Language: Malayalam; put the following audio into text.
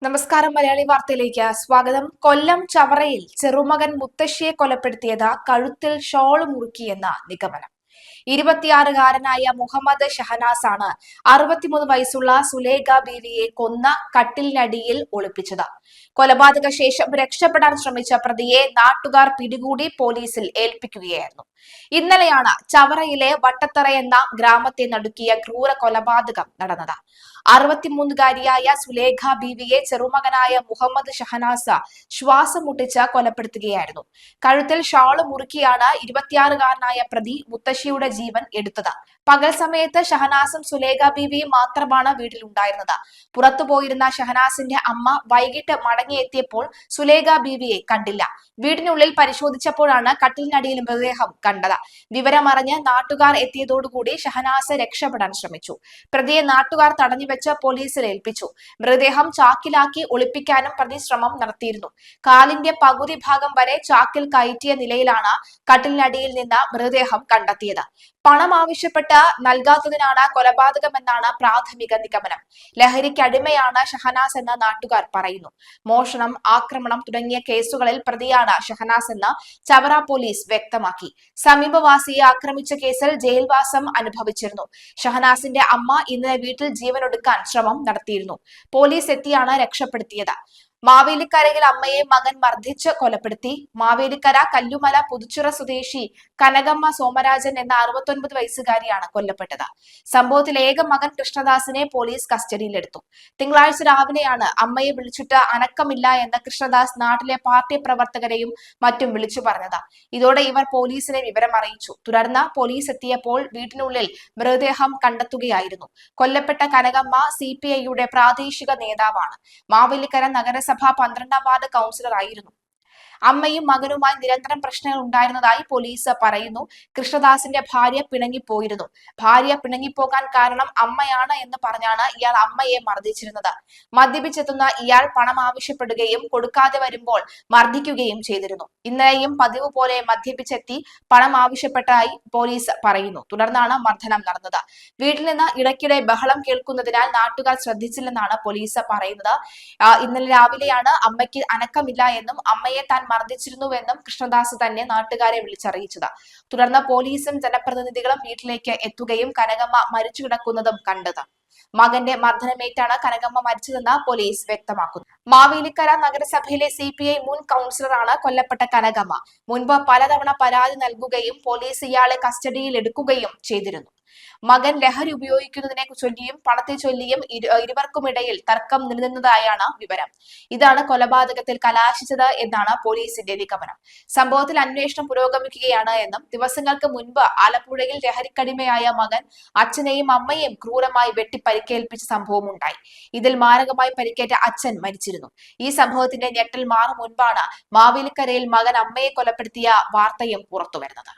നമസ്കാരം. മലയാളി വാർത്തയിലേക്ക് സ്വാഗതം. കൊല്ലം ചവറയിൽ ചെറുമകൻ മുത്തശ്ശിയെ കൊലപ്പെടുത്തിയത് കഴുത്തിൽ ഷോൾ മുറുക്കിയെന്ന നിഗമനം. 26-കാരനായ മുഹമ്മദ് ഷഹനാസ് ആണ് 63 വയസ്സുള്ള സുലേഖ ബീവിയെ കൊന്ന കട്ടിലിനടിയിൽ ഒളിപ്പിച്ചത്. കൊലപാതക ശേഷം രക്ഷപ്പെടാൻ ശ്രമിച്ച പ്രതിയെ നാട്ടുകാർ പിടികൂടി പോലീസിൽ ഏൽപ്പിക്കുകയായിരുന്നു. ഇന്നലെയാണ് ചവറയിലെ വട്ടത്തറ എന്ന ഗ്രാമത്തെ നടുക്കിയ ക്രൂര കൊലപാതകം നടന്നത്. 63-കാരിയായ സുലേഖ ബീവിയെ ചെറുമകനായ മുഹമ്മദ് ഷഹനാസ് ശ്വാസം മുട്ടിച്ച് കൊലപ്പെടുത്തുകയായിരുന്നു. കഴുത്തിൽ ഷാള് മുറുക്കിയാണ് 26-കാരനായ പ്രതി മുത്തശ്ശിയുടെ ജീവൻ എടുത്തത്. പകൽ സമയത്ത് ഷഹനാസും സുലേഖ ബീവിയും മാത്രമാണ് വീട്ടിലുണ്ടായിരുന്നത്. പുറത്തുപോയിരുന്ന ഷഹനാസിന്റെ അമ്മ വൈകിട്ട് മടങ്ങിയെത്തിയപ്പോൾ സുലേഖ ബീവിയെ കണ്ടില്ല. വീടിനുള്ളിൽ പരിശോധിച്ചപ്പോഴാണ് കട്ടിലിനടിയിൽ മൃതദേഹം കണ്ടത്. വിവരമറിഞ്ഞ് നാട്ടുകാർ എത്തിയതോടുകൂടി ഷഹനാസ് രക്ഷപ്പെടാൻ ശ്രമിച്ചു. പ്രതിയെ നാട്ടുകാർ തടഞ്ഞുവെച്ച് പോലീസിൽ ഏൽപ്പിച്ചു. മൃതദേഹം ചാക്കിലാക്കി ഒളിപ്പിക്കാനും പ്രതി ശ്രമം നടത്തിയിരുന്നു. കാലിന്റെ പകുതി ഭാഗം വരെ ചാക്കിൽ കയറ്റിയ നിലയിലാണ് കട്ടിലിനടിയിൽ നിന്ന് മൃതദേഹം കണ്ടെത്തിയത്. പണം ആവശ്യപ്പെട്ട് നൽകാത്തതിനാണ് കൊലപാതകമെന്നാണ് പ്രാഥമിക നിഗമനം. ലഹരിക്കടിമയാണ് ഷഹനാസ് എന്ന് നാട്ടുകാർ പറയുന്നു. മോഷണം, ആക്രമണം തുടങ്ങിയ കേസുകളിൽ പ്രതിയാണ് ഷഹനാസ് എന്ന് ചവറ പോലീസ് വ്യക്തമാക്കി. സമീപവാസിയെ ആക്രമിച്ച കേസിൽ ജയിൽവാസം അനുഭവിച്ചിരുന്നു. ഷഹനാസിന്റെ അമ്മ ഇന്നലെ വീട്ടിൽ ജീവനൊടുക്കാൻ ശ്രമം നടത്തിയിരുന്നു. പോലീസ് എത്തിയാണ് രക്ഷപ്പെടുത്തിയത്. മാവേലിക്കരയിൽ അമ്മയെ മകൻ മർദ്ദിച്ച് കൊലപ്പെടുത്തി. മാവേലിക്കര കല്ലുമല പുതുച്ചിറ സ്വദേശി കനകമ്മ സോമരാജൻ എന്ന 69 വയസ്സുകാരിയാണ് കൊല്ലപ്പെട്ടത്. സംഭവത്തിൽ ഏക മകൻ കൃഷ്ണദാസിനെ പോലീസ് കസ്റ്റഡിയിലെടുത്തു. തിങ്കളാഴ്ച രാവിലെയാണ് അമ്മയെ വിളിച്ചിട്ട് അനക്കമില്ല എന്ന് കൃഷ്ണദാസ് നാട്ടിലെ പാർട്ടി പ്രവർത്തകരെയും മറ്റും വിളിച്ചു പറഞ്ഞത്. ഇതോടെ ഇവർ പോലീസിനെ വിവരം അറിയിച്ചു. തുടർന്ന് പോലീസ് എത്തിയപ്പോൾ വീട്ടിനുള്ളിൽ മൃതദേഹം കണ്ടെത്തുകയായിരുന്നു. കൊല്ലപ്പെട്ട കനകമ്മ CPIയുടെ പ്രാദേശിക നേതാവാണ്. മാവേലിക്കര നഗരസഭ 12ാം വാർഡ് കൗൺസിലറായിരുന്നു. അമ്മയും മകനുമായി നിരന്തരം പ്രശ്നങ്ങൾ ഉണ്ടായിരുന്നതായി പോലീസ് പറയുന്നു. കൃഷ്ണദാസിന്റെ ഭാര്യ പിണങ്ങിപ്പോയിരുന്നു. ഭാര്യ പിണങ്ങിപ്പോകാൻ കാരണം അമ്മയാണ് എന്ന് പറഞ്ഞാണ് ഇയാൾ അമ്മയെ മർദ്ദിച്ചിരുന്നത്. മദ്യപിച്ചെത്തുന്ന ഇയാൾ പണം ആവശ്യപ്പെടുകയും കൊടുക്കാതെ വരുമ്പോൾ മർദ്ദിക്കുകയും ചെയ്തിരുന്നു. ഇന്നലെയും പതിവ് പോലെ മദ്യപിച്ചെത്തി പണം ആവശ്യപ്പെട്ടതായി പോലീസ് പറയുന്നു. തുടർന്നാണ് മർദ്ദനം നടന്നത്. വീട്ടിൽ നിന്ന് ഇടയ്ക്കിടെ ബഹളം കേൾക്കുന്നതിനാൽ നാട്ടുകാർ ശ്രദ്ധിച്ചില്ലെന്നാണ് പോലീസ് പറയുന്നത്. ഇന്നലെ രാവിലെയാണ് അമ്മയ്ക്ക് അനക്കമില്ല എന്നും അമ്മയെ താൻ മർദ്ദിച്ചിരുന്നുവെന്നും കൃഷ്ണദാസ് തന്നെ നാട്ടുകാരെ വിളിച്ചറിയിച്ചത്. തുടർന്ന് പോലീസും ജനപ്രതിനിധികളും വീട്ടിലേക്ക് എത്തുകയും കനകമ്മ മരിച്ചു കിടക്കുന്നതും കണ്ടത്. മകന്റെ മർദ്ദനമേറ്റാണ് കനകമ്മ മരിച്ചതെന്ന് പോലീസ് വ്യക്തമാക്കുന്നു. മാവേലിക്കര നഗരസഭയിലെ CPI മുൻ കൗൺസിലറാണ് കൊല്ലപ്പെട്ട കനകമ്മ. മുൻപ് പലതവണ പരാതി നൽകുകയും പോലീസ് ഇയാളെ കസ്റ്റഡിയിൽ എടുക്കുകയും ചെയ്തിരുന്നു. മകൻ ലഹരി ഉപയോഗിക്കുന്നതിനെ ചൊല്ലിയും പണത്തെ ചൊല്ലിയും ഇരുവർക്കുമിടയിൽ തർക്കം നിലനിന്നതായാണ് വിവരം. ഇതാണ് കൊലപാതകത്തിൽ കലാശിച്ചത് എന്നാണ് പോലീസിന്റെ നിഗമനം. സംഭവത്തിൽ അന്വേഷണം പുരോഗമിക്കുകയാണ് എന്നും ദിവസങ്ങൾക്ക് മുൻപ് ആലപ്പുഴയിൽ ലഹരിക്കടിമയായ മകൻ അച്ഛനെയും അമ്മയെയും ക്രൂരമായി വെട്ടി പരിക്കേൽപ്പിച്ച സംഭവം ഉണ്ടായി. ഇതിൽ മാരകമായി പരിക്കേറ്റ അച്ഛൻ മരിച്ചിരുന്നു. ഈ സംഭവത്തിന്റെ ഞെട്ടൽ മാറും മുൻപാണ് മാവേലിക്കരയിൽ മകൻ അമ്മയെ കൊലപ്പെടുത്തിയ വാർത്തയും പുറത്തുവരുന്നത്.